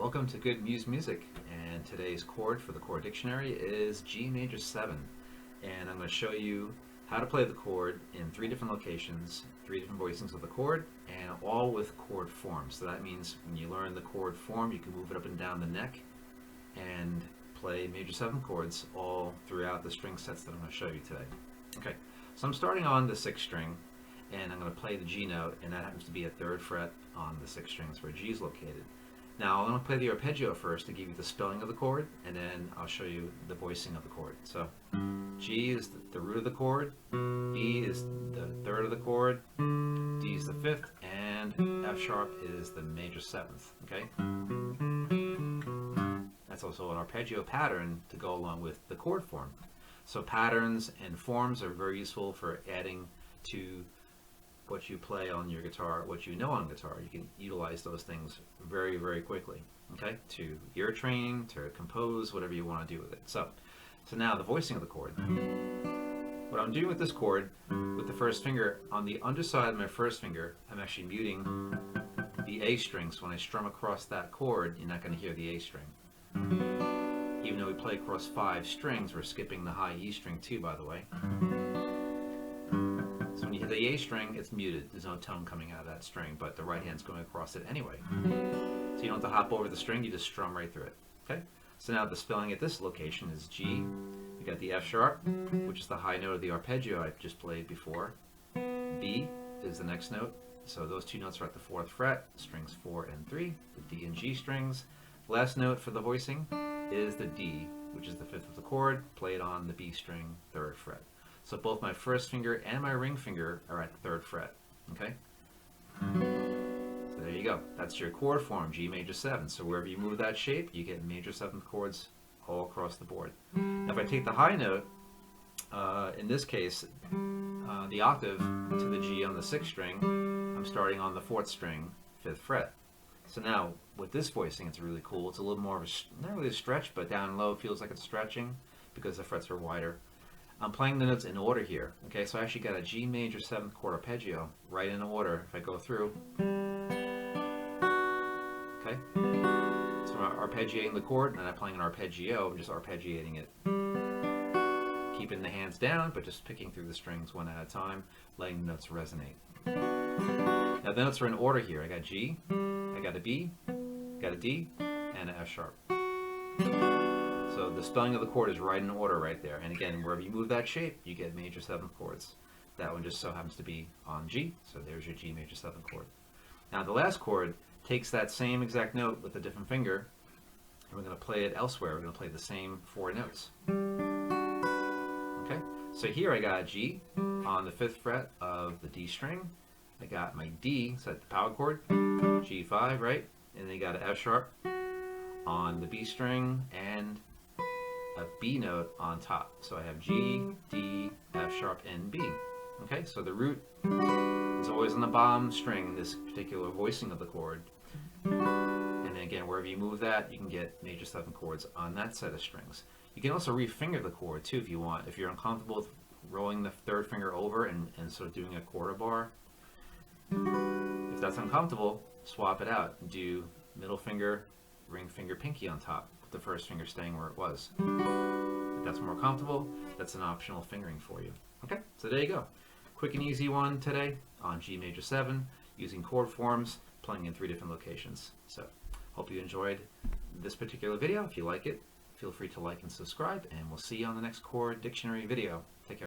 Welcome to Good Muse Music, and today's chord for the chord dictionary is G major 7. And I'm going to show you how to play the chord in 3 different locations, 3 different voicings of the chord, and all with chord form. So that means when you learn the chord form, you can move it up and down the neck and play major 7 chords all throughout the string sets that I'm going to show you today. Okay, so I'm starting on the 6th string, and I'm going to play the G note, and that happens to be a 3rd fret on the 6th string where G is located. Now I'm going to play the arpeggio first to give you the spelling of the chord, and then I'll show you the voicing of the chord. So G is the root of the chord, E is the 3rd of the chord, D is the 5th, and F sharp is the major 7th. Okay? That's also an arpeggio pattern to go along with the chord form. So patterns and forms are very useful for adding to what you play on your guitar, what you know on guitar. You can utilize those things very, very quickly, okay? To ear train, to compose, whatever you want to do with it. So now the voicing of the chord. What I'm doing with this chord, with the first finger, on the underside of my first finger, I'm actually muting the A string. So when I strum across that chord, you're not going to hear the A string. Even though we play across 5 strings, we're skipping the high E string too, by the way. So when you hit the A string, it's muted. There's no tone coming out of that string, but the right hand's going across it anyway. So you don't have to hop over the string, you just strum right through it. Okay? So now the spelling at this location is G. You got the F sharp, which is the high note of the arpeggio I just played before. B is the next note. So those 2 notes are at the 4th fret, strings 4 and 3, the D and G strings. Last note for the voicing is the D, which is the 5th of the chord, played on the B string, 3rd fret. So both my first finger and my ring finger are at the 3rd fret. Okay? So there you go. That's your chord form, G major 7. So wherever you move that shape, you get major 7th chords all across the board. Now if I take the high note, in this case, the octave to the G on the 6th string, I'm starting on the 4th string, 5th fret. So now with this voicing, it's really cool. It's a little more of a, not really a stretch, but down low feels like it's stretching because the frets are wider. I'm playing the notes in order here. Okay, so I actually got a G major 7th chord arpeggio right in order. If I go through, okay, so I'm arpeggiating the chord, and I'm playing an arpeggio. I'm just arpeggiating it, keeping the hands down, but just picking through the strings one at a time, letting the notes resonate. Now the notes are in order here. I got G, I got a B, got a D, and an F sharp. So the spelling of the chord is right in order right there. And again, wherever you move that shape, you get major 7th chords. That one just so happens to be on G, so there's your G major 7th chord. Now the last chord takes that same exact note with a different finger, and we're going to play it elsewhere. We're going to play the same 4 notes. Okay, so here I got a G on the 5th fret of the D string. I got my D, so that's the power chord, G5, right? And then you got an F sharp on the B string, and a B note on top. So I have G, D, F sharp, and B. Okay, so the root is always on the bottom string in this particular voicing of the chord. And then again, wherever you move that, you can get major 7 chords on that set of strings. You can also refinger the chord too if you want. If you're uncomfortable with rolling the 3rd finger over and sort of doing a quarter bar, if that's uncomfortable, swap it out and do middle finger, ring finger, pinky on top, with the first finger staying where it was. If that's more comfortable, that's an optional fingering for you. Okay, so there you go. Quick and easy one today on G major 7, using chord forms, playing in 3 different locations. So, hope you enjoyed this particular video. If you like it, feel free to like and subscribe, and we'll see you on the next chord dictionary video. Take care.